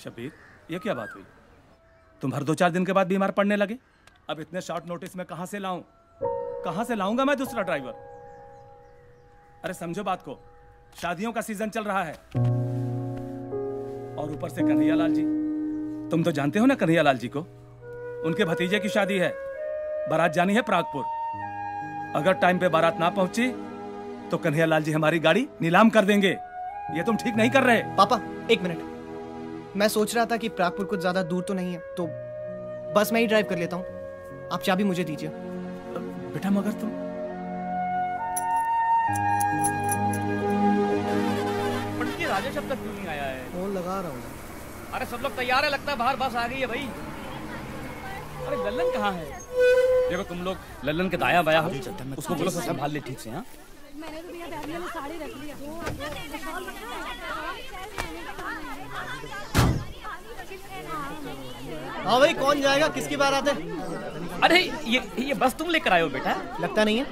शब्बीर, ये क्या बात हुई? तुम हर 2-4 दिन के बाद बीमार पड़ने लगे। अब इतने शॉर्ट नोटिस में कहां से लाऊं? कहां से लाऊंगा मैं दूसरा ड्राइवर? अरे समझो बात को, शादियों का सीजन चल रहा है और ऊपर से कन्हैयालाल जी, तुम तो जानते हो ना कन्हैयालाल जी को, उनके भतीजे की शादी है। बारात जानी है प्रागपुर। अगर टाइम पे बारात ना पहुंची तो कन्हैयालाल जी हमारी गाड़ी नीलाम कर देंगे। ये तुम ठीक नहीं कर रहे। पापा एक मिनट, मैं सोच रहा था कि प्रागपुर कुछ ज्यादा दूर तो नहीं है, तो बस मैं ही ड्राइव कर लेता हूँ। आप चाबी मुझे दीजिए। बेटा मगर तुम राजेश अब तक क्यों नहीं आया है? फोन लगा रहा हूँ। अरे सब लोग तैयार है, लगता है बाहर बस आ गई है भाई। अरे लल्लन कहाँ है? देखो तुम लोग लल्लन के दाया बाया हो, उसको बोलो संभाल ले ठीक से। हाँ मैंने तो भैया बैग में साड़ी रख ली है। हाँ भाई, कौन जाएगा? किसकी बारात है? अरे ये बस तुम लेकर आए हो बेटा? लगता नहीं है।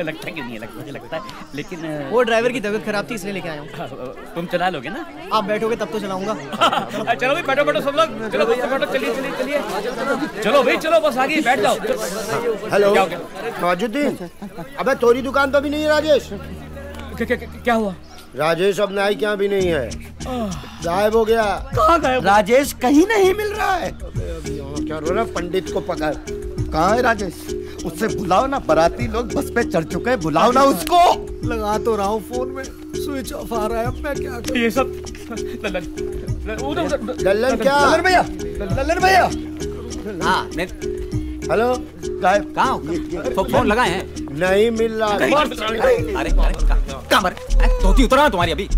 लगता क्यों नहीं है? मुझे लगता है, लेकिन वो ड्राइवर की तबीयत खराब थी इसलिए लेके आया हूँ। तुम चला लोगे ना? आप बैठोगे तब तो चलाऊंगा। चलो भाई, बैठो बैठो सब लोग, चलो बस बैठो, चलिए चलिए चलिए, चलो भाई चलो, बस आगे बैठ जाओ। हेलो नवाजुद्दीन, अबे तोरी दुकान पे भी नहीं है राजेश? क्या हुआ? राजेश अब नाई क्या भी नहीं है, गायब हो गया। कहाँ गायब? राजेश कहीं नहीं मिल रहा है। क्या रो रहा? पंडित को पकड़। कहाँ है राजेश? उससे बुलाओ ना, बाराती लोग बस पे चढ़ चुके हैं, बुलाओ ना उसको। लगा तो रहा हूँ फोन में, स्विच ऑफ आ रहा है। अब मैं क्या करूं? ये सब लल्लन क्या? लल्लन भैया, लल्लन भैया। हाँ, हेलो, गायब कहाँ? फोन लगाए हैं, नहीं मिल रहा। अरे कहाँ पर? धोती उतरा तुम्हारी अभी?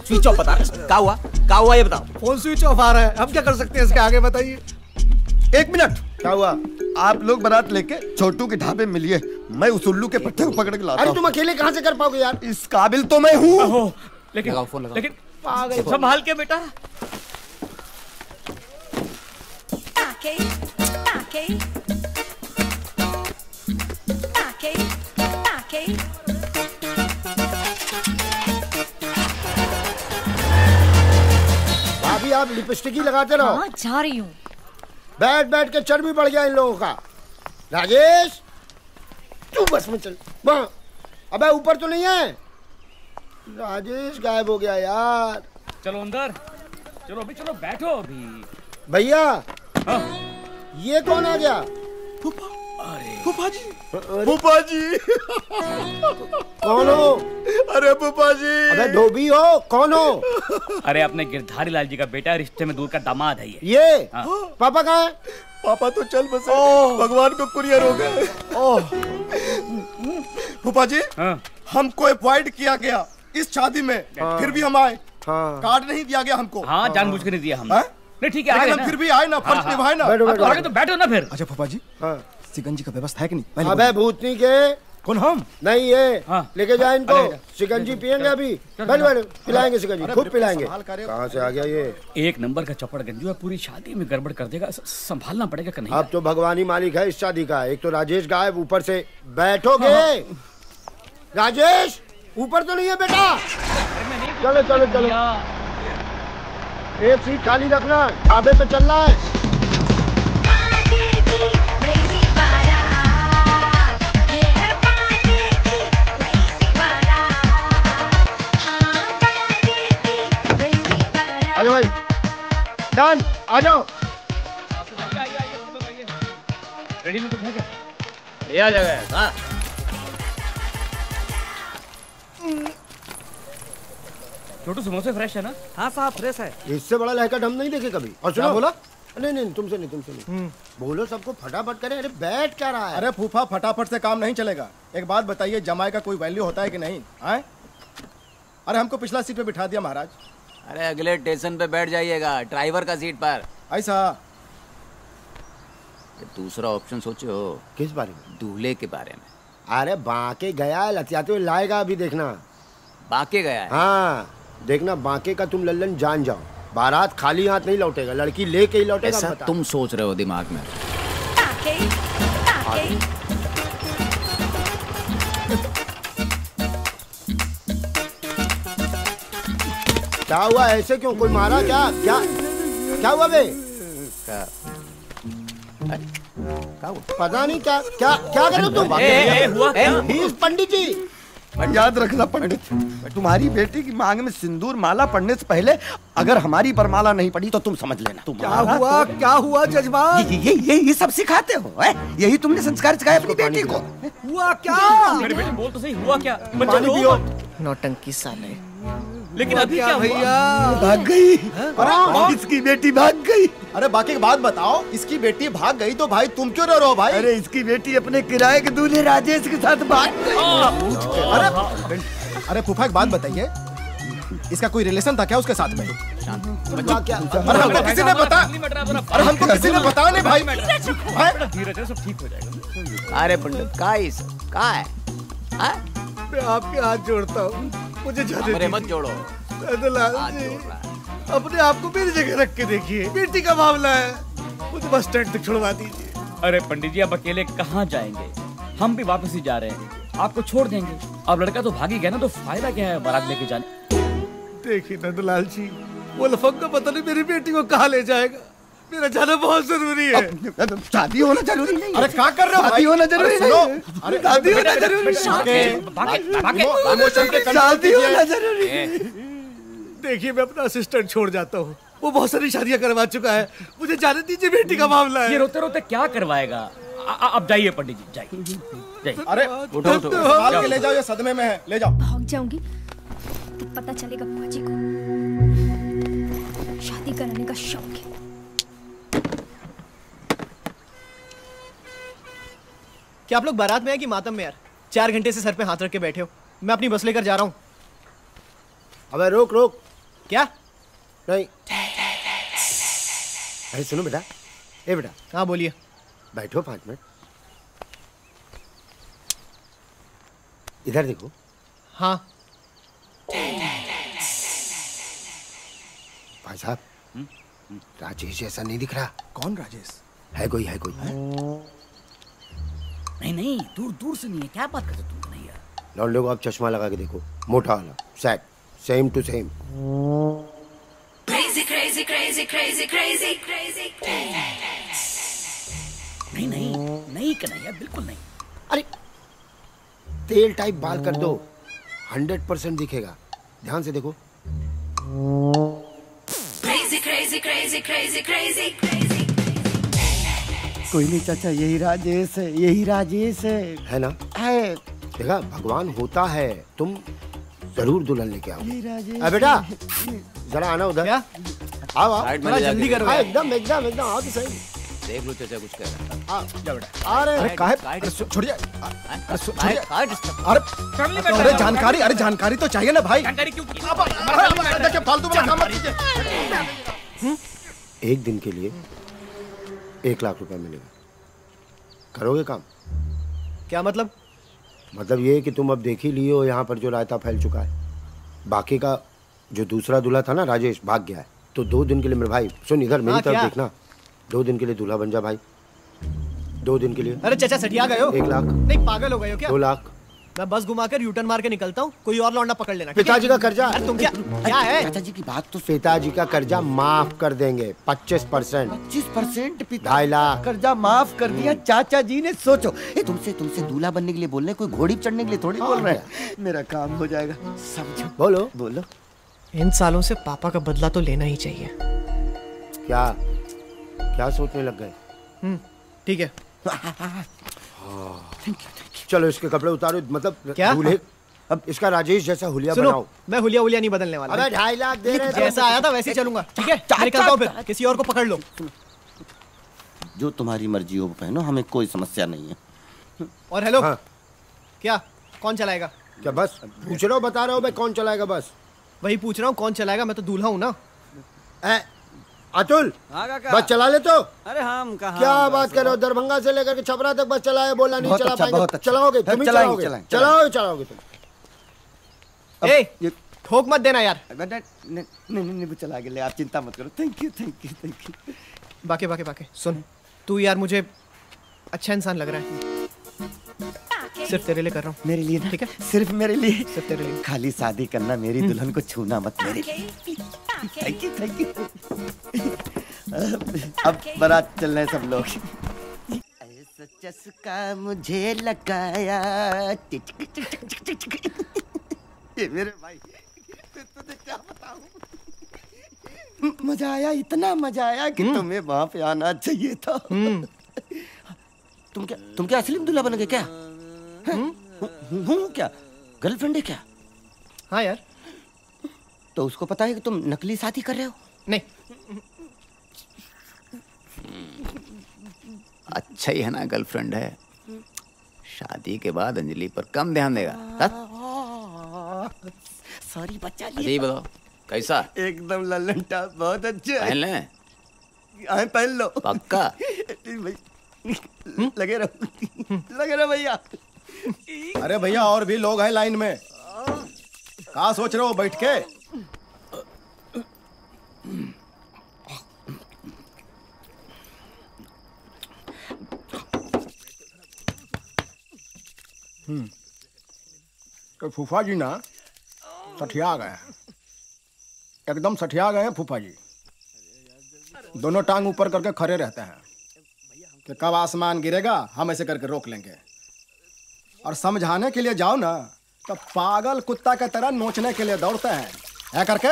स्विच ऑफ बता, क्या हुआ? क्या हुआ ये बताओ। फोन स्विच ऑफ आ रहा है, हम क्या कर सकते हैं इसके आगे, बताइए। 1 मिनट। क्या हुआ? आप लोग बारात लेके छोटू के ढाबे मिलिए, मैं उस उल्लू के पत्ते को पकड़ के लाता हूँ। अरे तुम अकेले कहाँ से कर पाओगे यार? इस काबिल तो मैं हूँ। लेकिन फोन लगाओ, लेकिन संभाल के बेटा। भाभी आप लिपस्टिक ही लगाते रहो। हाँ, जा रही हूँ। बैठ बैठ के चर्बी बढ़ गया इन लोगों का। राजेश तू बस में चल। वहाँ अबे ऊपर तो नहीं है? राजेश गायब हो गया यार। चलो अंदर, चलो अभी, चलो बैठो अभी। भैया हाँ? ये कौन आ गया? फूफा जी, फूफा जी। कौन हो? अरे फूफा जी। अबे धोबी हो? कौन हो? अरे अपने गिरधारी लाल जी का बेटा, रिश्ते में दूर का दामाद है ये हाँ। पापा कहाँ है? पापा तो चल बसे, भगवान को कुरियर हो गए। फूफा जी, हाँ। हमको अवॉइड किया गया इस शादी में, फिर भी हम आए। हाँ। कार्ड नहीं दिया गया हमको। हाँ, जानबूझ के नहीं दिया हमने। हाँ? नहीं ठीक है, लेकिन हम फिर भी आए ना, फर्ज निभाए ना। बैठो बैठो। आगे तो बैठो ना फिर। अच्छा फूफा जी, हाँ। सिकंजी का व्यवस्था है कि नहीं? अबे भूतनी के कौन? हम नहीं ये हाँ। लेके जाए इनको। अरे, शिकंजी पियेंगे अभी। बैठ बैठ, पिलाएंगे शिकंजी, खूब पिलाएंगे। कहाँ से आ गया ये? एक नंबर का चपड़ गंजू है, पूरी शादी में गड़बड़ कर देगा, संभालना पड़ेगा कि नहीं? अब तो भगवान ही मालिक है इस शादी का। एक तो राजेश गायब, ऊपर से बैठोगे। राजेश ऊपर तो नहीं है बेटा? चलो चलो चलो, एक सीट खाली रखना, ढाबे पे चल रहा है। आ जाओ भाई, डन, आ जाओ। रेडी में तो है क्या? ये आ जाएगा। हाँ। छोटू समोसे फ्रेश है ना? हाँ साहब, फ्रेश है। इससे बड़ा लहकट हम नहीं देखे कभी। और सुनो, बोला नहीं नहीं, तुमसे नहीं, तुमसे नहीं। बोलो सबको फटाफट करे। अरे बैठ क्या रहा है? अरे फूफा, फटाफट से काम नहीं चलेगा। एक बात बताइए, जमाई का कोई वैल्यू होता है कि नहीं? आए? अरे हमको पिछला सीट पे बिठा दिया महाराज। अरे अगले स्टेशन पे बैठ जाइएगा, ड्राइवर का सीट पर। ऐसा? दूसरा ऑप्शन सोचे हो? किस बारे में? दूल्हे के बारे में। अरे बांके गया है, लतियाते हुए लाएगा अभी, देखना। बाके गया है? हाँ देखना, बांके का तुम लल्लन जान जाओ। बारात खाली हाथ नहीं लौटेगा, लड़की लेके ही लौटेगा। ऐसा तुम सोच रहे हो दिमाग में? क्या हुआ? ऐसे क्यों? कोई मारा क्या? क्या क्या हुआ बे? क्या हुआ? पता नहीं क्या क्या क्या कर रहे हो तुम? हुआ क्या? पंडित जी याद रखना पंडित, तुम्हारी बेटी की मांग में सिंदूर माला पड़ने से पहले अगर हमारी बरमाला नहीं पड़ी तो तुम समझ लेना। क्या हुआ जजमान? ये सब सिखाते हो है? यही तुमने संस्कार सिखाया अपनी बेटी को? हुआ क्या? मेरे बेटे बोल तो सही, हुआ क्या? पानी पियो। नौटंकी साले। लेकिन अभी क्या भैया? भाग गई। अरे इसकी बेटी भाग गई। अरे बाकी की बात बताओ, इसकी बेटी भाग गई तो भाई तुम क्यों रो रहे हो भाई? अरे इसकी बेटी अपने किराए के दूल्हे राजेश के साथ भाग गई। अरे फूफा एक बात बताइए, इसका कोई रिलेशन था क्या उसके साथ में? अरे हमको किसी ने बताया नहीं भाई। धीरज है, सब ठीक हो जाएगा। अरे पंडित का है? मैं आपके हाथ जोड़ता हूँ, मुझे जाने मेरे मत जोड़ो। नंदलाल जी, अपने आप को मेरी जगह रख के देखिए। बेटी का मामला है, मुझे बस स्टैंड तक छुड़वा दीजिए। अरे पंडित जी, अब अकेले कहाँ जाएंगे? हम भी वापस ही जा रहे हैं, आपको छोड़ देंगे। अब लड़का तो भागी गया ना, तो फायदा क्या है बारात लेके जाने? देखिए नंदलाल जी, वो लफंगा पता नहीं मेरी बेटी को कहाँ ले जाएगा। मेरा जाना बहुत जरूरी है। शादी होना जरूरी नहीं। अरे क्या कर रहे हो? शादी होना जरूरी नहीं। अरे शादी होना जरूरी नहीं। शादी होना जरूरी। देखिए मैं अपना असिस्टेंट छोड़ जाता हूँ, वो बहुत सारी शादियां करवा चुका है। मुझे जाने दीजिए, बेटी का मामला है। ये रोते रोते क्या करवाएगा? अब जाइए पंडित जी, जाइए। अरे उठो संभाल के ले जाओ, ये सदमे में है, ले जाओ। भाग जाऊंगी तो पता चलेगा बाजी को शादी कराने का शौक है। क्या आप लोग बारात में हैं कि मातम में? यार 4 घंटे से सर पे हाथ रख के बैठे हो। मैं अपनी बस लेकर जा रहा हूँ। अबे रोक रोक। क्या? नहीं। अरे सुनो बेटा, ए बेटा। हाँ बोलिए। बैठो 5 मिनट। इधर देखो। हाँ भाई साहब, राजेश ऐसा नहीं दिख रहा। कौन राजेश? है कोई नहीं, दूर दूर से नहीं है। क्या बात करते तुम? नहीं यार, लौंडे को आप चश्मा लगा के देखो, मोटा वाला, सेट, सेम टू सेम। नहीं कन्हैया, बिल्कुल नहीं। अरे तेल टाइप बाल कर दो, 100% दिखेगा। ध्यान से देखो। कोई नहीं चाचा, यही राजेश है, यही राजेश है ना? है। देखा, भगवान होता है। तुम जरूर दुल्हन लेके आओ। यही राजेश। बेटा जरा आना उधर। क्या? आओ थोड़ा जल्दी करो। एकदम एकदम एकदम आओ तो सही। देख लो चाचा कुछ कह रहा है। जा बेटा। अरे काहे? छोड़िए। अरे जानकारी तो चाहिए ना भाई। जानकारी क्यों? देखिए फालतू में काम मत कीजिए। एक दिन के लिए 1 लाख रुपए मिलेगा। करोगे काम? क्या मतलब? मतलब ये कि तुम अब देख ही लिए हो यहाँ पर जो रायता फैल चुका है। बाकी का जो दूसरा दूल्हा था ना, राजेश, भाग गया है। तो 2 दिन के लिए मेरे भाई, सुन इधर मेरी तरफ देखना, 2 दिन के लिए दूल्हा बन जा भाई। 2 दिन के लिए। अरे चाचा सटिया गए हो? 1 लाख। नहीं पागल हो गए हो क्या? 2 लाख। मैं बस घुमाकर यूटर्न मार के निकलता हूँ, कोई और लौंडा पकड़ लेना। पिताजी का कर्जा। अरे तुम क्या है? चाचा जी की बात तो। पिताजी का कर्जा माफ कर देंगे 25%। 25%? 2.5 लाख कर्जा माफ कर दिया चाचा जी ने। सोचो, तुमसे दूल्हा बनने के लिए बोल रहे, कोई घोड़ी चढ़ने के लिए थोड़ी बोल रहे हैं। मेरा काम हो जाएगा, समझो। बोलो बोलो। इन सालों से पापा का बदला तो लेना ही चाहिए। क्या सोचने लग गए? ठीक है। चलो इसके कपड़े उतारो। मतलब क्या? दूल्हे, अब इसका राजेश जैसा हुलिया सुनो, बनाओ। मैं हुलिया नहीं बदलने वाला। अबे 2.5 लाख दे रहे। जैसा आया था वैसे ही चलूंगा। ठीक है, मैं निकलता हूँ, फिर किसी और को पकड़ लो। जो तुम्हारी मर्जी हो पहनो, हमें कोई समस्या नहीं है। और हेलो। हाँ। क्या कौन चलाएगा? क्या बस पूछ रहा हूँ, बता रहा हूँ मैं कौन चलाएगा बस। वही पूछ रहा हूँ, कौन चलाएगा? मैं तो दूल्हा हूँ ना। अतुल, बस चला ले तो। अरे हम कहाँ? क्या बात कर रहे हो? दरभंगा से लेकर के छपरा तक बस चलाए, बोला नहीं चला पाएंगे। चलाओगे तुम ही चलाओगे तुम। ए, ठोक मत देना यार। नहीं चला के ले, आप चिंता मत करो। Thank you. बाकी सुन, तू यार मुझे अच्छा इंसान लग रहा है। सिर्फ तेरे लिए कर रहा हूँ। मेरे लिए ना? ठीक है, सिर्फ मेरे लिए? सिर्फ तेरे लिए। खाली शादी करना, मेरी दुल्हन को छूना मत मेरे लिए। Thank you, thank you. अब बारात चल रहे हैं सब लोग। ऐसा चस्का मुझे लगाया, ये मेरे भाई, तुझे क्या बताऊं, मजा आया, इतना मजा आया कि तुम्हें वहां पे आना चाहिए था। तुम क्या असली दूल्हा बन गए क्या? हूँ क्या? गर्लफ्रेंड है क्या? हाँ यार। तो उसको पता है कि तुम नकली शादी कर रहे हो? नहीं। अच्छा ही है ना, गर्लफ्रेंड है। शादी के बाद अंजलि पर कम ध्यान देगा। सॉरी बच्चा। अजी बताओ कैसा? एकदम लल्लन टॉप, बहुत अच्छा। पहन ले। पहन लो। पक्का? लगे रहो भैया। अरे भैया और भी लोग हैं लाइन में, कहाँ सोच रहे हो बैठ के? तो फूफा जी ना सठिया गए, एकदम सठिया गए हैं फूफा जी। दोनों टांग ऊपर करके खड़े रहते हैं कि कब आसमान गिरेगा हम ऐसे करके रोक लेंगे। और समझाने के लिए जाओ ना तो पागल कुत्ता की तरह नोचने के लिए दौड़ते हैं, ऐ करके।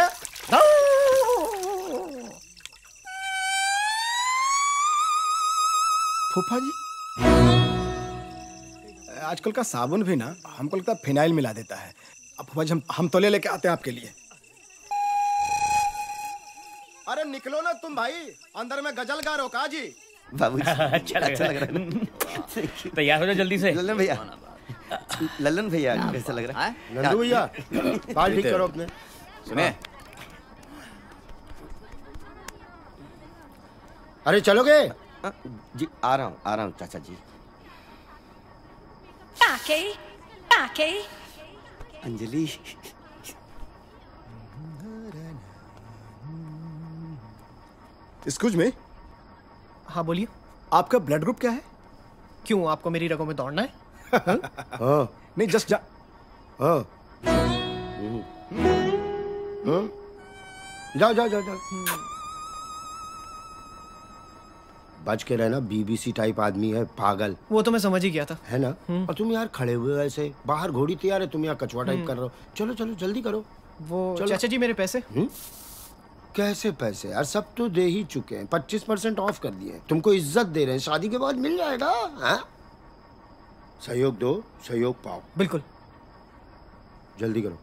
फूफा जी आजकल का साबुन भी ना हमको लगता है फिनाइल मिला देता है। अब फूफा जी हम तो लेके आते हैं आपके लिए। अरे निकलो ना तुम भाई, अंदर में गजल गा रहे हो का जी? बाबूजी अच्छा लग रहा है। तैयार हो जाओ जल्दी से। लल्लन भैया कैसा लग रहा है? नंदू भैया बाल ठीक करो अपने। सुने, अरे चलोगे? जी आ रहा हूँ चाचा जी। Anjali excuse me. हाँ बोलिए। आपका ब्लड ग्रुप क्या है? क्यों, आपको मेरी रगों में दौड़ना है? नहीं जस्ट जा। जाओ। बच के रहना, बीबीसी टाइप आदमी है पागल। वो तो मैं समझ ही गया था। है ना? और तुम यार खड़े हुए ऐसे, बाहर घोड़ी तैयार है, तुम यहाँ कछुआ टाइप कर रहे हो। चलो जल्दी करो। वो चाचा जी मेरे पैसे। कैसे पैसे यार, सब तो दे ही चुके हैं, 25% ऑफ कर दिए। तुमको इज्जत दे रहे हैं, शादी के बाद मिल जाएगा। हाँ? सहयोग दो, सहयोग पाओ। बिल्कुल, जल्दी करो।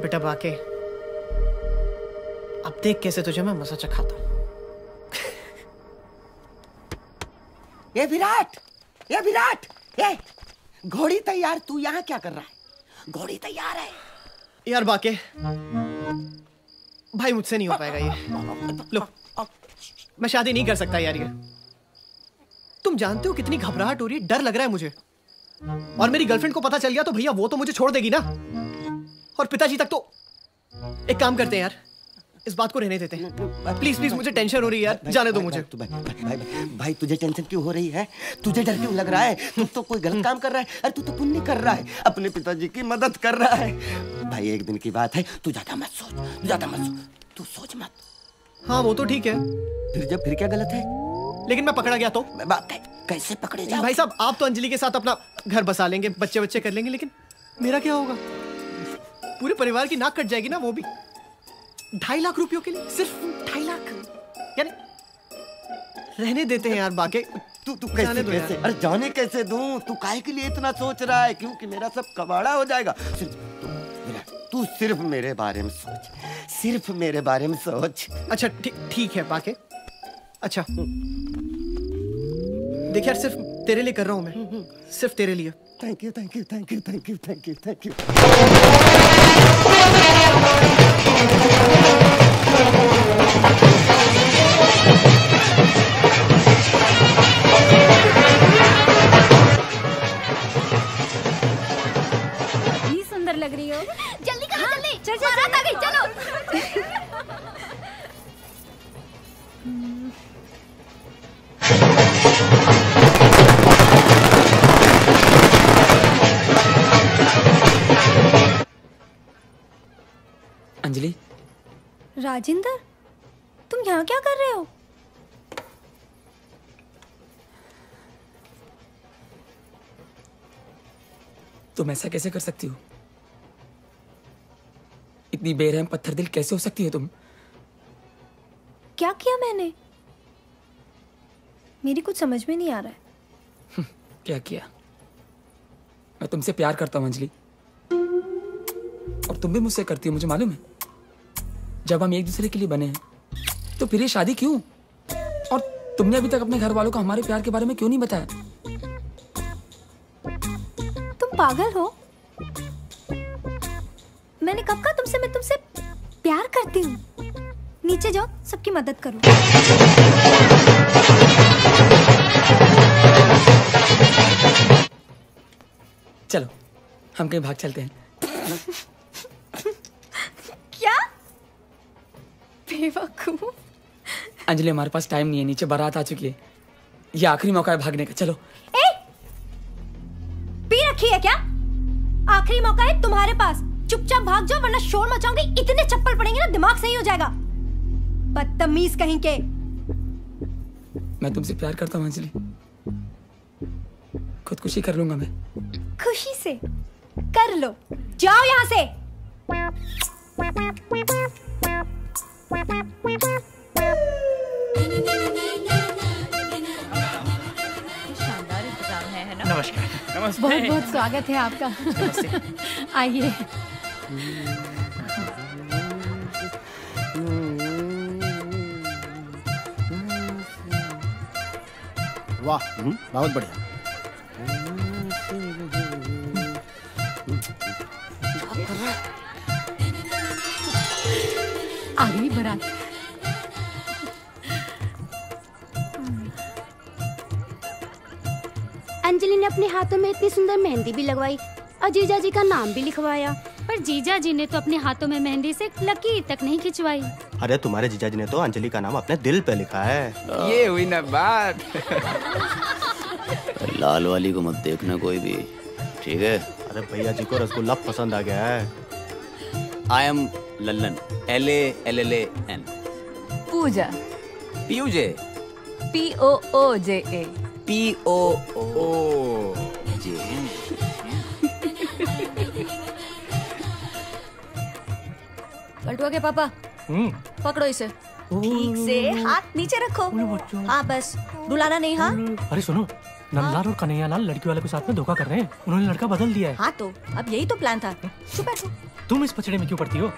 बेटा बाके, अब देख कैसे तुझे मैं मजा चखाता हूँ। ये विराट, ये घोड़ी तैयार, तू यहाँ क्या कर रहा है? घोड़ी तैयार है। यार बाके भाई, मुझसे नहीं हो पाएगा ये। लो, मैं शादी नहीं कर सकता यार ये। तुम जानते हो कितनी घबराहट हो रही है, डर लग रहा है मुझे। और मेरी गर्लफ्रेंड को पता चल गया तो भैया वो तो मुझे छोड़ देगी ना, और पिताजी तक तो। एक काम करते हैं यार, इस बात को रहने देते हैं। प्लीज मुझे टेंशन हो रही है यार, जाने दो मुझे। भाई तुझे टेंशन क्यों हो रही है? तुझे डर क्यों लग रहा है? तू तो कोई गलत काम कर रहा है। अरे तू तो पुण्य कर रहा है, अपने पिताजी की मदद कर रहा है। भाई एक दिन की बात है, तू ज्यादा मत सोच, तू सोच मत। हाँ वो तो ठीक है, फिर क्या गलत है? लेकिन मैं पकड़ा गया तो? कैसे पकड़े जाओ? भाई साहब, आप तो अंजलि के साथ अपना घर बसा लेंगे, बच्चे कर लेंगे, लेकिन मेरा क्या होगा? पूरे परिवार की नाक कट जाएगी ना, वो भी 2.5 लाख रुपयों के लिए। सिर्फ 2.5 लाख, यानी रहने देते हैं यार बाके। तू कैसे? अरे जाने कैसे दूं? तू काहे के लिए इतना सोच रहा है? क्योंकि मेरा सब कबाड़ा हो जाएगा। तू सिर्फ मेरे बारे में सोच, सिर्फ मेरे बारे में सोच। अच्छा ठीक है बाके। अच्छा देख यार, सिर्फ तेरे लिए कर रहा हूं मैं, सिर्फ तेरे लिए। Thank you. इतनी सुंदर लग रही हो। जल्दी करो, जल्दी। चल बारात आ गई, चलो। अंजलि। राजेंद्र, तुम यहाँ क्या कर रहे हो? तुम ऐसा कैसे कर सकती हो? इतनी बेरहम पत्थर दिल कैसे हो सकती हो तुम? क्या किया मैंने? मेरी कुछ समझ में नहीं आ रहा है। क्या किया? मैं तुमसे प्यार करता हूं अंजलि, और तुम भी मुझसे करती हो, मुझे मालूम है। जब हम एक दूसरे के लिए बने हैं तो फिर ये शादी क्यों? और तुमने अभी तक अपने घर वालों को हमारे प्यार के बारे में क्यों नहीं बताया? तुम पागल हो? मैंने कब कहा तुमसे मैं तुमसे प्यार करती हूँ? नीचे जाओ, सबकी मदद करो। चलो हम कहीं भाग चलते हैं। क्या? बेवकूफ। अंजलि, हमारे पास टाइम नहीं है, नीचे बारात आ चुकी है, ये आखिरी मौका है भागने का। चलो। पी रखी है क्या? आखिरी मौका है तुम्हारे पास, चुपचाप भाग जाओ वरना शोर मचाऊंगी, इतने चप्पल पड़ेंगे ना दिमाग सही हो जाएगा। बदतमीज कहीं के। मैं तुमसे प्यार करता हूँ अंजलि, खुदकुशी कर लूंगा मैं। खुशी से कर लो, जाओ यहाँ से। शानदार इंतजाम है ना? नमस्कार। नमस्ते। बहुत बहुत स्वागत है आपका। आइए। वाह, बहुत बढ़िया। आ गई बारात। अंजलि ने अपने हाथों में इतनी सुंदर मेहंदी भी लगवाई और जीजा जी का नाम भी लिखवाया। पर जीजा जी ने तो अपने हाथों में मेहंदी से लकीर तक नहीं खिंचवाई। अरे तुम्हारे जीजा जी ने तो अंजलि का नाम अपने दिल पे लिखा है। ये हुई ना बात। लाल वाली को मत देखना कोई भी, ठीक है? अरे भैया जी को रसगुल्ला पसंद आ गया है। I am Lallan, LALLAN। Pooja. P U J. POOJA। POOJ। Paltua के पापा, पकड़ो इसे। ठीक से हाथ नीचे रखो। हाँ बस, डुलाना नहीं। हाँ अरे सुनो, नंदलाल और कन्हैया लाल लड़की वाले के साथ में धोखा कर रहे हैं, उन्होंने लड़का बदल दिया है। हाँ तो अब यही तो प्लान था। चुप बैठो। तुम इस पचड़े में क्यों पड़ती हो?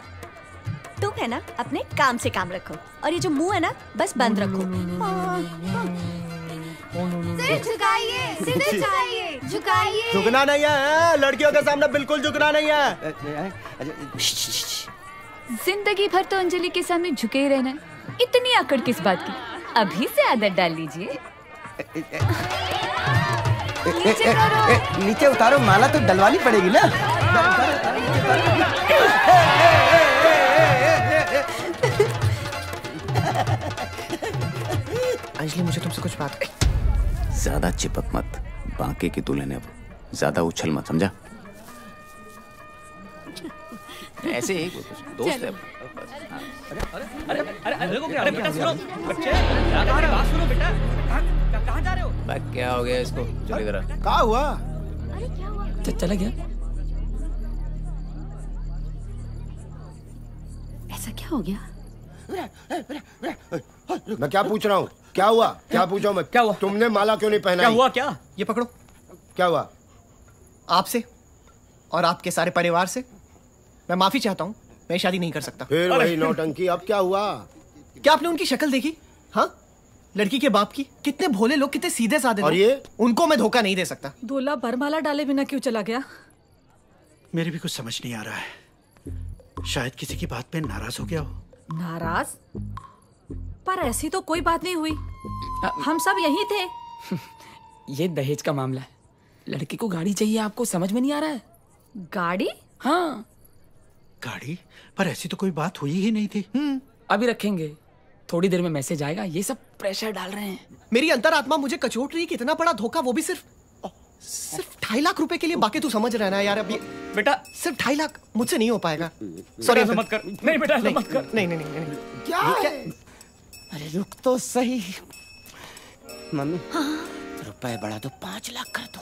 तुम है ना अपने काम से काम रखो, और ये जो मुंह है ना बस बंद रखो। सिर झुकाइए, सीधे जाइए, झुकाइए। झुकना नहीं है, लड़कियों के सामने बिल्कुल झुकना नहीं है। जिंदगी भर तो अंजलि के सामने झुके ही रहना है, इतनी आकड़ किस बात की? अभी से आदत डाल लीजिए। नीचे उतारो, माला तो डलवानी पड़ेगी ना। अंजलि, मुझे तुमसे कुछ बात। ज्यादा चिपक मत, बाकी की तू लेने, ज्यादा उछल मत, समझा? ऐसे ही दोस्त है। अरे बेटा सुनो, बच्चे बात सुनो बेटा, कहाँ जा रहे हो? क्या हो गया इसको? चल इधर। क्या हुआ? चला गया? ऐसा क्या हो गया? मैं क्या पूछ रहा हूँ? क्या हुआ? क्या पूछा मैं? क्या हुआ? तुमने माला क्यों नहीं पहना? क्या हुआ? क्या? ये पकड़ो। क्या हुआ? आपसे और आपके सारे परिवार से मैं माफी चाहता हूँ, मैं शादी नहीं कर सकता। फिर वही नौटंकी। अब क्या हुआ? क्या आपने उनकी शक्ल देखी? हाँ, लड़की के बाप की। कितने भोले लोग, कितने सीधे साधे लोग। और ये? उनको मैं धोखा नहीं दे सकता। दूल्हा बरमाला डाले बिना क्यों चला गया? मेरे भी कुछ समझ नहीं आ रहा है, शायद किसी की बात पे नाराज हो गया हो। नाराज? पर ऐसी तो कोई बात नहीं हुई, हम सब यहीं थे। ये दहेज का मामला है, लड़की को गाड़ी चाहिए, आपको समझ में नहीं आ रहा है? गाड़ी? हाँ गाड़ी? पर ऐसी तो कोई बात हुई ही नहीं थी। अभी रखेंगे, थोड़ी देर में मैसेज आएगा, ये सब प्रेशर डाल रहे हैं। मेरी अंतरात्मा मुझे कचोट रही है कि इतना बड़ा धोखा, वो भी सिर्फ 2.5 लाख रुपए के लिए। बाकी तू समझ रहा है ना यार, अब ये बेटा सिर्फ 2.5 लाख मुझसे नहीं हो पाएगा। सॉरी, ऐसा मत कर। नहीं बेटा, ऐसा मत कर। नहीं। क्या है? अरे रुक तो सही मम्मी। रुपए बढ़ा दो, 5 लाख कर दो।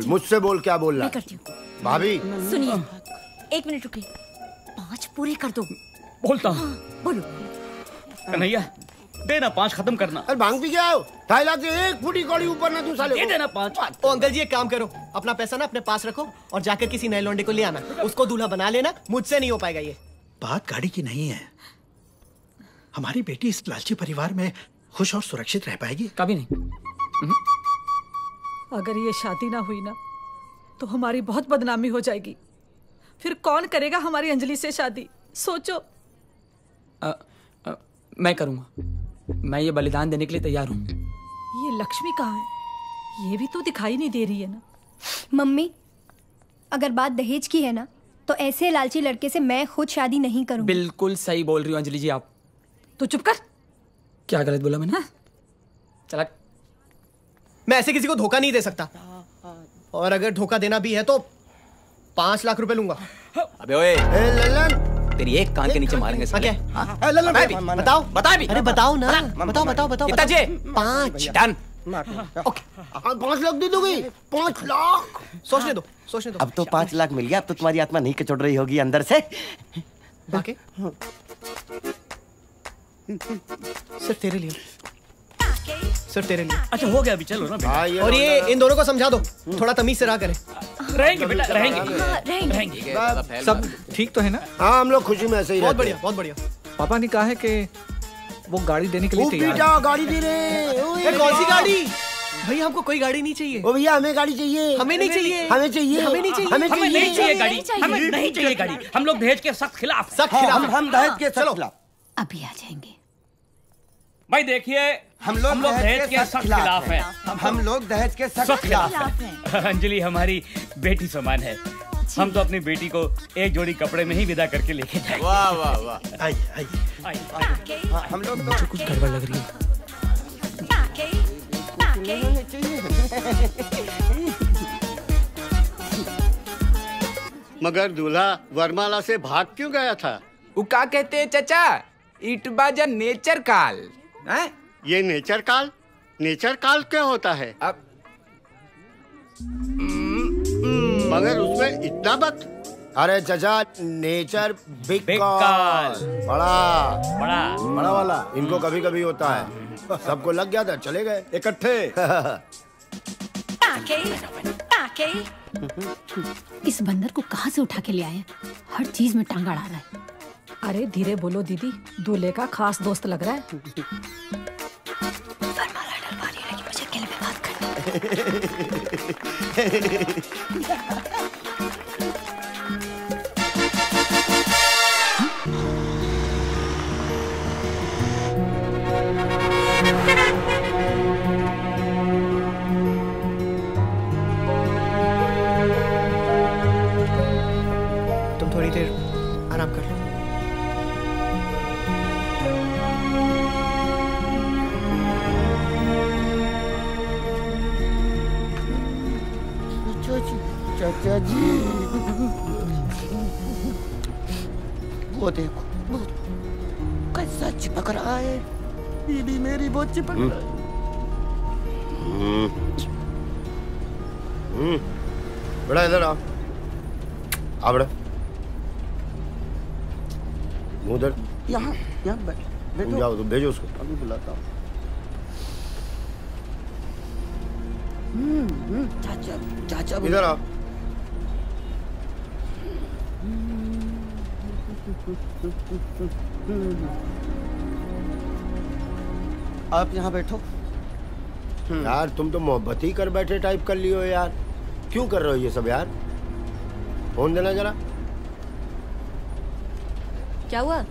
मुझसे बोल क्या बोल रहा है? मैं करती हूँ। भाभी सुनिए, 1 मिनट रुकिए। 5 पूरे कर दो। बोलता हूँ। बोलो। कन्हैया देना 5 खत्म करना। अरे भांग पी क्या हो? 2.5 लाख से 1 फुटी कौड़ी ऊपर ना तू साले दे देना 5। ओ अंकल जी, एक काम करो, अपना पैसा ना अपने पास रखो और जाकर किसी नए लौंडे को ले आना, उसको दूल्हा बना लेना। मुझसे नहीं हो पाएगा ये। बात गाड़ी की नहीं है। हमारी बेटी इस लालची परिवार में खुश और सुरक्षित रह पाएगी? कभी नहीं। अगर ये शादी ना हुई ना तो हमारी बहुत बदनामी हो जाएगी। फिर कौन करेगा हमारी अंजलि से शादी? सोचो। मैं करूंगा। मैं ये बलिदान देने के लिए तैयार हूँ। ये लक्ष्मी कहाँ है? ये भी तो दिखाई नहीं दे रही है ना। मम्मी, अगर बात दहेज की है ना, तो ऐसे लालची लड़के से मैं खुद शादी नहीं करूंगी। बिल्कुल सही बोल रही हो अंजलि जी आप। तो चुप कर। क्या गलत बोला मैंने? चला। मैं ऐसे किसी को धोखा नहीं दे सकता, और अगर धोखा देना भी है तो 5 लाख रुपए लूंगा। अबे ओए ललन, तेरी एक कान के नीचे मारेंगे क्या? ललन बताओ बता भी। अरे बताओ ना, बताओ। कितना चाहिए? 5। डन। ओके, 5 लाख दे दोगे? 5 लाख? सोचने दो। अब तो 5 लाख मिल गया। अब तो तुम्हारी आत्मा नहीं कचोट रही होगी अंदर से। बाकी सिर्फ तेरे लिए। अच्छा हो गया, अभी चलो ना बेटा। और ये इन दोनों को समझा दो, थोड़ा तमीज से रहा करें। रहेंगे बेटा, रहेंगे। सब ठीक तो है ना? हाँ, हम लोग खुशी में ऐसे ही बहुत रहते हैं। बढ़िया। पापा ने कहा है कि वो गाड़ी देने के लिए वो तैयार पीटा, है। गाड़ी दे रहे हैं। कौन सी गाड़ी? भैया हमको कोई गाड़ी नहीं चाहिए। ओ भैया, हमें गाड़ी चाहिए। हमें नहीं चाहिए। हमें चाहिए। हमें नहीं चाहिए गाड़ी। हमें नहीं चाहिए गाड़ी। हम लोग दहेज के सख्त खिलाफ। हम दहेज के सख्त खिलाफ। अभी आ जाएंगे। भाई देखिए, हम लोग दहेज के सख्त खिलाफ हैं। हम लोग दहेज के सख्त खिलाफ हैं। अंजलि हमारी बेटी समान है। हम तो अपनी बेटी को एक जोड़ी कपड़े में ही विदा करके लेके जाएंगे। वाह वाह वाह। आइए। हम लोग तो कुछ गड़बड़ लग रही है। मगर दूल्हा वरमाला से भाग क्यों गया था? वो क्या कहते हैं चाचा? इट बाजा नेचर काल। ये नेचर काल? नेचर काल क्या होता है? अब मगर उसमें इतना वक्त? अरे चाचा, nature big big call. Call. बड़ा वाला इनको कभी कभी होता है। सबको लग गया था, चले गए इकट्ठे। इस बंदर को कहाँ से उठा के ले आए? हर चीज में टांग अड़ा रहा है। अरे धीरे बोलो दीदी, दूल्हे का खास दोस्त लग रहा है। वरमाला डलवा रही है, लेकिन मुझे अकेले में बात करनी तुम थोड़ी देर आराम कर लो। चाचा जी, वो देखो, कैसा चिपक रहा है। बीबी मेरी बहुत चिपक रहा है। बड़ा इधर आओ। आ बड़ा। मुंह उधर। यहाँ बैठ। तुम जाओ, तुम भेजो उसको। अभी बुलाता हूँ। चाचा इधर आओ। आप यहाँ बैठो। यार तुम तो मोहब्बत ही कर बैठे टाइप कर लियो यार। क्यों कर रहे हो ये सब यार? फोन देना जरा। क्या हुआ?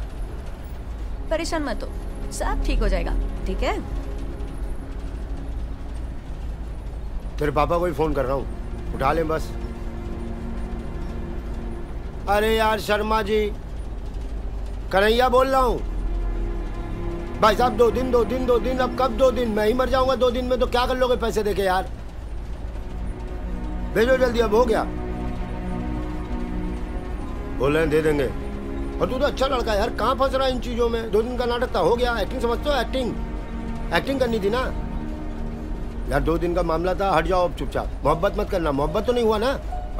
परेशान मत हो, सब ठीक हो जाएगा। ठीक है? तेरे पापा को ही फोन कर रहा हूँ, उठा लें बस। अरे यार शर्मा जी, कन्हैया बोल रहा हूँ। भाई साहब 2 दिन 2 दिन 2 दिन, अब कब 2 दिन? मैं ही मर जाऊंगा 2 दिन में तो क्या कर लोगे पैसे देके यार? भेजो जल्दी, अब हो गया। बोले दे देंगे। और तू तो अच्छा लड़का है यार, कहाँ फंस रहा है इन चीजों में? 2 दिन का नाटक था, हो गया। एक्टिंग समझते हो? एक्टिंग करनी थी ना यार। 2 दिन का मामला था, हट जाओ अब चुपचाप। मोहब्बत मत करना। मोहब्बत तो नहीं हुआ ना,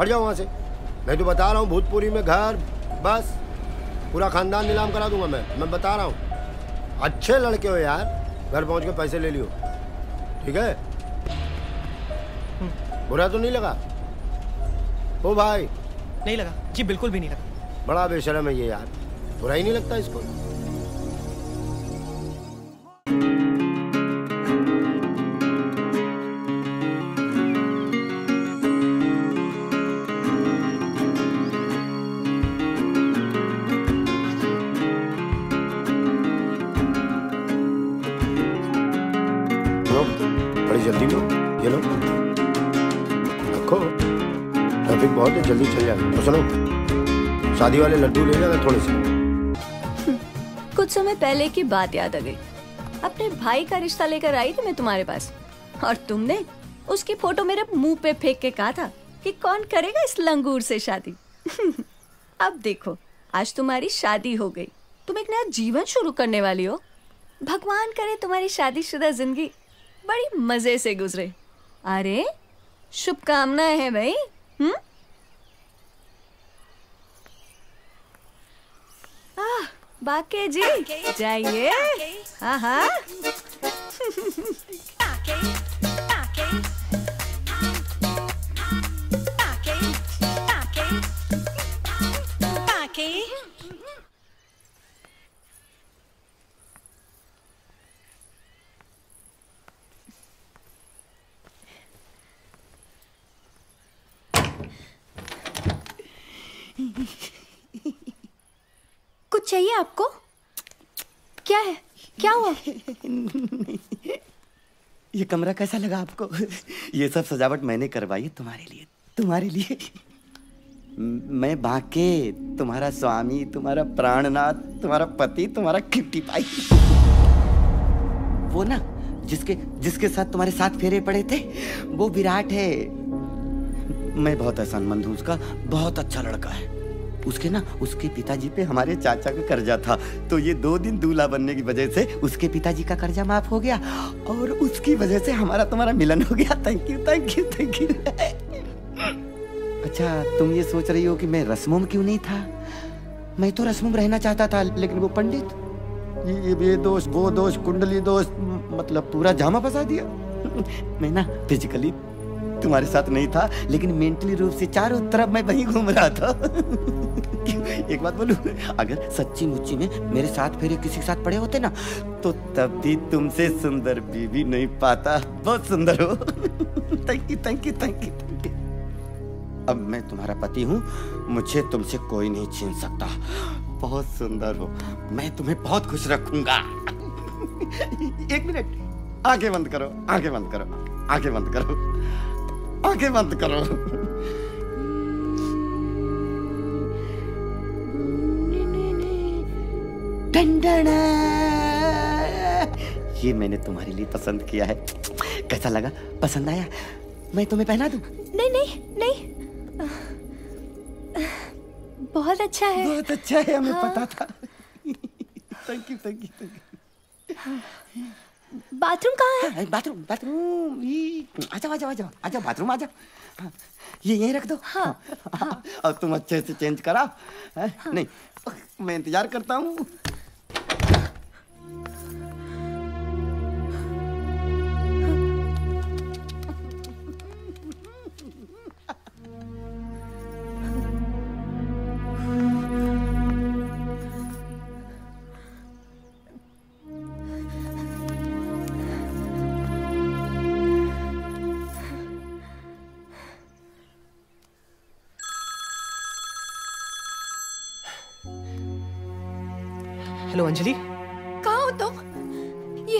हट जाओ वहां से। नहीं तो बता रहा हूँ भूतपुरी में घर, बस पूरा खानदान नीलाम करा दूंगा मैं बता रहा हूँ। अच्छे लड़के हो यार, घर पहुंच के पैसे ले लियो, ठीक है? बुरा तो नहीं लगा? ओ भाई नहीं लगा जी, बिल्कुल भी नहीं लगा। बड़ा बेशर्म है ये यार, बुरा ही नहीं लगता इसको। बड़ी जल्दी लो, ये लो रखो। ट्रैफिक बहुत है, जल्दी चल जाएगा। और सुनो, शादी वाले लड्डू ले जाएगा थोड़े से। कुछ समय पहले की बात याद आ गई। अपने भाई का रिश्ता लेकर आई थी मैं तुम्हारे पास, और तुमने उसकी फोटो मेरे मुंह पे फेंक के कहा था कि कौन करेगा इस लंगूर से शादी। अब देखो, आज तुम्हारी शादी हो गई, तुम एक नया जीवन शुरू करने वाली हो। भगवान करे तुम्हारी शादीशुदा जिंदगी बड़ी मजे से गुजरे। अरे शुभकामनाएं हैं भाई। बाके जी जाइए। हाँ हाँ कुछ चाहिए आपको? क्या है, क्या हुआ? ये कमरा कैसा लगा आपको? ये सब सजावट मैंने करवाई है तुम्हारे लिए। मैं बाके, तुम्हारा स्वामी, तुम्हारा प्राणनाथ, तुम्हारा पति, तुम्हारा किट्टी पाई। वो ना जिसके साथ तुम्हारे 7 फेरे पड़े थे, वो विराट है। मैं बहुत एहसानमंद हूँ उसका, बहुत अच्छा लड़का है। उसके पिताजी पे हमारे चाचा का कर्जा था, तो ये 2 दिन दूल्हा बनने की वजह से उसके पिताजी का कर्जा माफ हो गया, और उसकी वजह से हमारा तुम्हारा मिलन हो गया। Thank you. अच्छा, तुम ये सोच रही हो कि मैं रस्मों में क्यों नहीं था? मैं तो रस्मों में रहना चाहता था, लेकिन वो पंडित ये दोष वो दोष, कुंडली दोष, मतलब पूरा जामा फंसा दिया। मैं ना फिजिकली तुम्हारे साथ नहीं था, लेकिन मेंटली रूप से चारों तरफ मैं वहीं घूम रहा था। एक बात बोलूं, अगर सच्ची मुच्ची में मेरे 7 फेरे किसी के साथ पड़े होते ना, तो तब भी तुमसे सुंदर बीवी नहीं पाता। बहुत सुंदर हो। Thank you. अब मैं तुम्हारा पति हूँ, मुझे तुमसे कोई नहीं छीन सकता। बहुत सुंदर हो, मैं तुम्हें बहुत खुश रखूंगा। 1 मिनट, आंखें बंद करो। ये मैंने तुम्हारे लिए पसंद किया है, कैसा लगा? पसंद आया? मैं तुम्हें पहना दूं? नहीं। बहुत अच्छा है। हमें पता था। Thank you. बाथरूम कहाँ है? बाथरूम आजा बाथरूम आजा। ये यहीं रख दो। हाँ। और तुम अच्छे से चेंज कराओ। नहीं, मैं इंतजार करता हूँ। हेलो अंजलि, कहाँ हो तुम? ये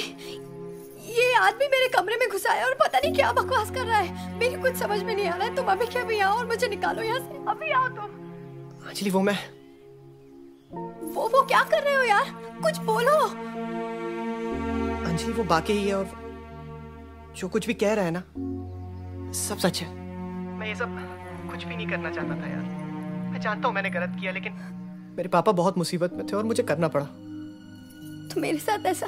आदमी मेरे कमरे में घुसा है और पता नहीं क्या बकवास कर रहा है। मेरी कुछ समझ में नहीं आ रहा है। तुम अभी क्या भी आओ और मुझे निकालो यहाँ से। अभी आओ तुम। अंजलि, वो क्या कर रहे हो यार? कुछ बोलो। अंजलि वो बाकी ही है और जो कुछ भी कह रहा है ना सब सच है। मैं ये सब कुछ भी नहीं करना चाहता था यार। मैं जानता हूँ मैंने गलत किया, लेकिन मेरे पापा बहुत मुसीबत में थे और मुझे करना पड़ा। तुम मेरे साथ ऐसा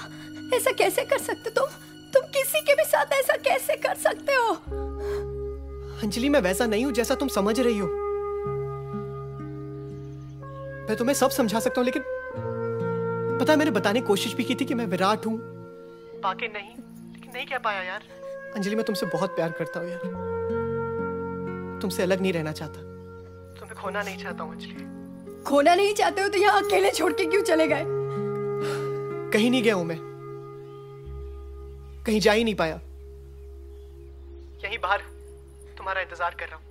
कैसे कर सकते? तुम किसी के भी साथ ऐसा कैसे कर सकते हो? अंजलि मैं वैसा नहीं हूं जैसा तुम समझ रही हो। मैं तुम्हें सब समझा सकता हूं, लेकिन पता है मैंने बताने की कोशिश भी की थी कि मैं विराट हूं, बाकी नहीं, लेकिन नहीं कह पाया यार। अंजलि मैं तुमसे बहुत प्यार करता हूं यार, तुमसे अलग नहीं रहना चाहता, तुम्हें खोना नहीं चाहता हूं अंजलि। खोना नहीं चाहते हो तो यहाँ अकेले छोड़ के क्यों चले गए? कहीं नहीं गया हूं मैं, कहीं जा ही नहीं पाया, यहीं बाहर तुम्हारा इंतजार कर रहा हूं।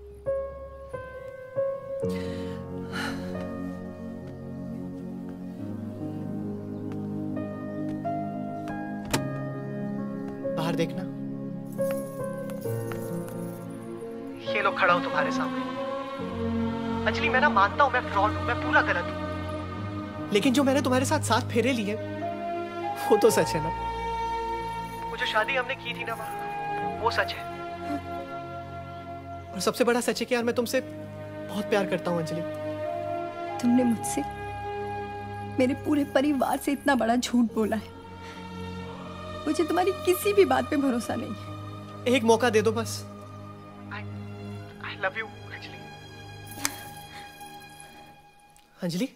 बाहर देखना, ये लो खड़ा हूं तुम्हारे सामने। अंजलि मैं ना मानता हूं मैं फ्रॉड हूं, मैं पूरा गलत हूं, लेकिन जो मैंने तुम्हारे साथ फेरे लिए वो तो सच है ना। वो जो शादी हमने की थी ना वो सच है, और सबसे बड़ा सच है कि यार मैं तुमसे बहुत प्यार करता हूं अंजलि। तुमने मुझसे, मेरे पूरे परिवार से इतना बड़ा झूठ बोला है, मुझे तुम्हारी किसी भी बात पे भरोसा नहीं है। एक मौका दे दो बस। I love you Anjali. Anjali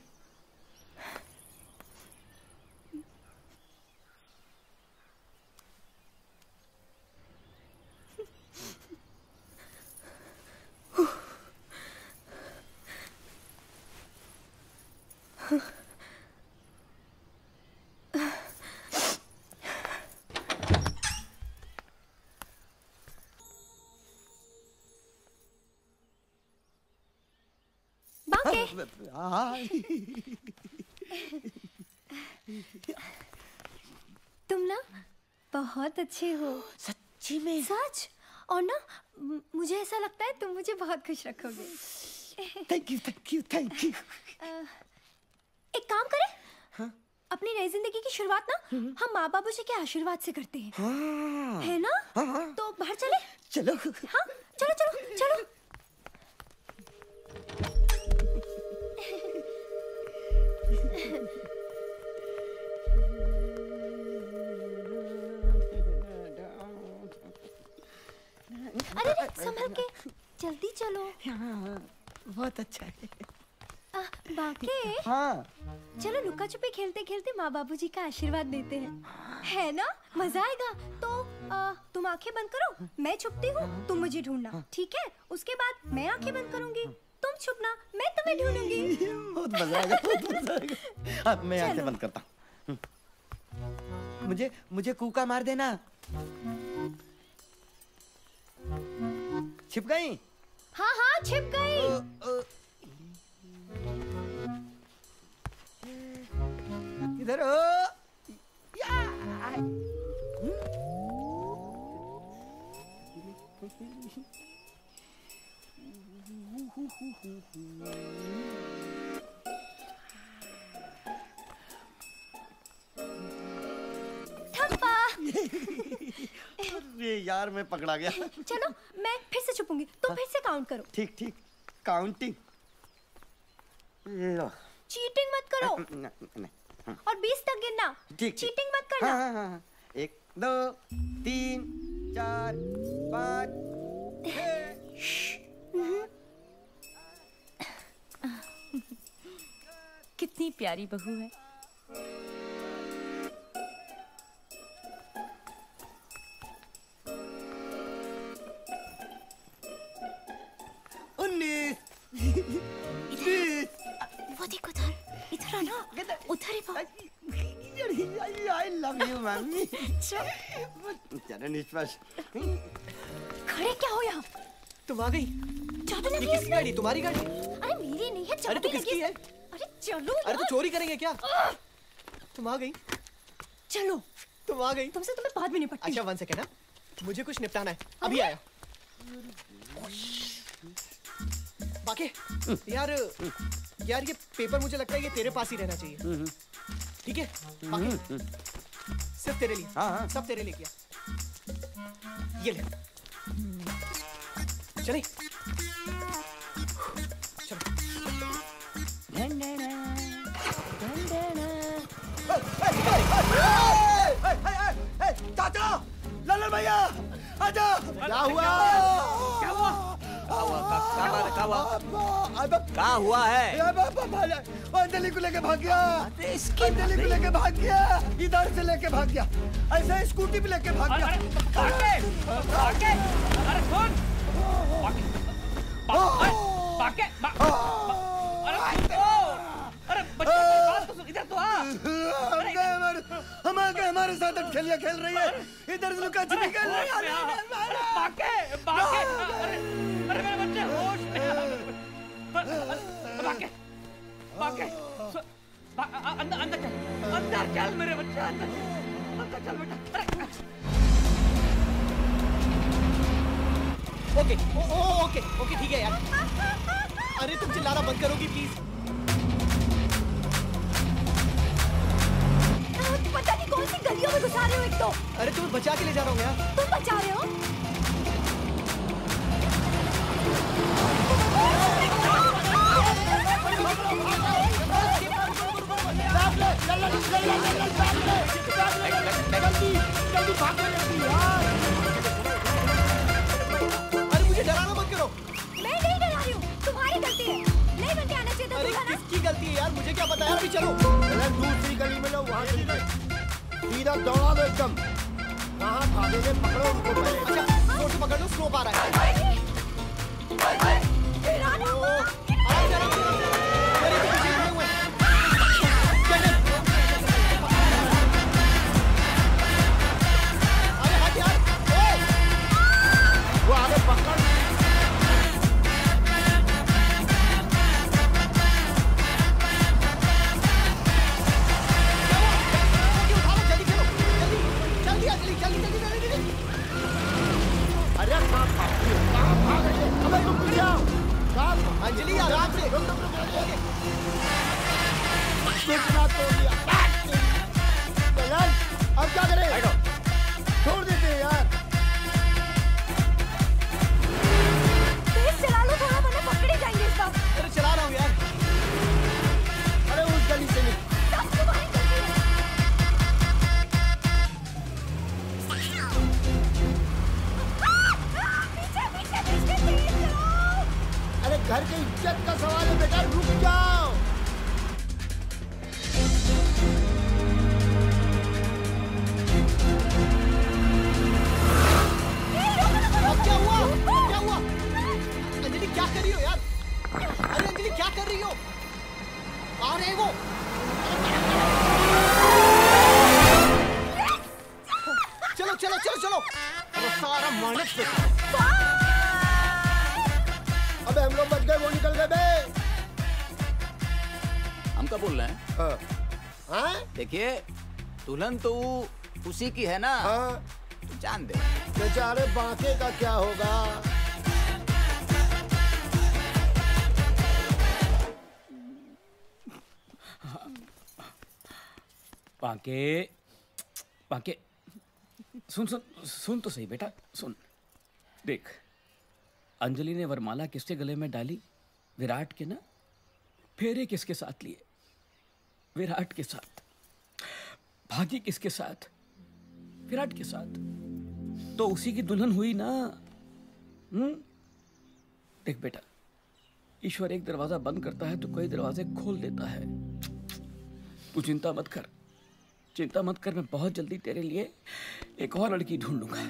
तुम ना बहुत अच्छे हो। सच्ची में? सच। और ना मुझे ऐसा लगता है तुम मुझे बहुत खुश रखोगे। Thank you thank you thank you. एक काम करें, हाँ? अपनी नई जिंदगी की शुरुआत ना हम माँ बाबू जी के आशीर्वाद से करते हैं। हाँ। है ना? हाँ। तो बाहर चले? चलो। हाँ चलो चलो चलो। अरे संभल के, जल्दी चलो। बहुत अच्छा है। बाकी हाँ। चलो लुका छुपी खेलते खेलते माँ बाबू जी का आशीर्वाद देते हैं, है ना? मजा आएगा। तो तुम आंखें बंद करो, मैं छुपती हूँ, तुम मुझे ढूंढना, ठीक है? उसके बाद मैं आंखें बंद करूंगी, तुम छुपना, मैं तुम्हें ढूंढूंगी। बहुत मजा आएगा, बहुत मजा आएगा। अब मैं आंखें बंद करता हूँ। मुझे कूका मार देना। छिप गई? हाँ हाँ छिप गई। इधर हो। अरे यार मैं पकड़ा गया। चलो मैं फिर से छुपूंगी, तुम फिर से काउंट करो। ठीक ठीक, काउंटिंग। चीटिंग मत करो। और 20 तक गिनना। ठीक। चीटिंग मत करना। हाँ। 1 2 3 4 5 कितनी प्यारी बहू है। वो देखो इधर आना, उधर ही आई लव यू मम्मी। चरण स्पर्श। खड़े क्या हो यहाँ? तुम आ गई? चाबी लगी किसकी गाड़ी? तुम्हारी गाड़ी? अरे मेरी नहीं है, अरे तो किसकी है? अरे चलो। अरे तो चोरी करेंगे क्या? तुम आ गई? चलो। तुम आ गई? तुमसे तुम्हें बाद में निपटती। अच्छा 1 सेकेंड, मुझे कुछ निपटाना है, अभी आया। बाकी यार ये पेपर मुझे लगता है ये तेरे पास ही रहना चाहिए, ठीक है? बाकी सिर्फ तेरे लिए। हाँ। सब तेरे लिए किया। ये ले। चले। चाचा, ललन भैया, आजा। क्या हुआ? क्या हुआ? क्या हुआ है? अंजलि को लेके भाग गया। अंजलि को लेके भाग गया। इधर से लेके भाग गया। ऐसे स्कूटी पे लेके भाग गया। अरे सुन, अरे बच्चा बात तो सुन, इधर तो आ। हमारे साथ खेलिया खेल रही है। इधर लुका छिपी खेल रही है। अरे मेरे बच्चे होश में अंदर चल मेरे बच्चे, अंदर चल बेटा। ओके ओके ठीक है यार। अरे तुम चिल्लाना बंद करोगी प्लीज? पता नहीं कौन सी गलियों में घुसा रहे हो एक तो। अरे तुम्हें बचा के ले जा रहा हूँ यार। तुम बचा रहे हो? अरे मुझे डराना मत करो। मैं नहीं डरा रही हूँ, तुम्हारी गलती है। नहीं बन के आना चाहिए था। अरे किसकी गलती है यार? मुझे क्या पता यार। अभी चलो। दूसरी गली में लो, वहाँ सीधा दौड़ा दो एकदम। कहाँ भागेंगे? पकड़ो उनको पहले। अच्छा फोटो पकड़ लो, स्लोप आ रहा है। वो आगे पकड़। अरे कहाँ भाग रही हो? अबे तुम पीछे आओ। अंजलि आराम से। कितना तोड़ दिया। अब क्या करें? छोड़ देते हैं यार। तेज चला लो थोड़ा, वरना पकड़े जाएंगे इस बार। अरे चला रहा हूँ यार। अरे उस गली से नहीं। सब तुम्हारी गलती है। पीछे तेज चलाओ। अरे घर की इज्जत का सवाल है बेटा, रुक जाओ। क्या हुआ? क्या हुआ? अंजलि क्या कर रही हो यार? अरे अंजलि क्या कर रही हो? आ रहे वो। चलो चलो चलो चलो। वो सारा मानस पे। अबे हम लोग बच गए, वो निकल गए बे। हम क्या बोल रहे हैं? हाँ? देखिए दुल्हन तो उसी की है ना। हाँ। तो जान दे। बेचारे बांके का क्या होगा? बांके सुन तो सही बेटा, सुन। देख, अंजलि ने वरमाला किसके गले में डाली? विराट के ना। फेरे किसके साथ लिए? विराट के साथ। भागी किसके साथ? विराट के साथ। तो उसी की दुल्हन हुई ना। देख बेटा, ईश्वर एक दरवाजा बंद करता है तो कई दरवाजे खोल देता है। तू चिंता मत कर, मैं बहुत जल्दी तेरे लिए एक और लड़की ढूंढूंगा।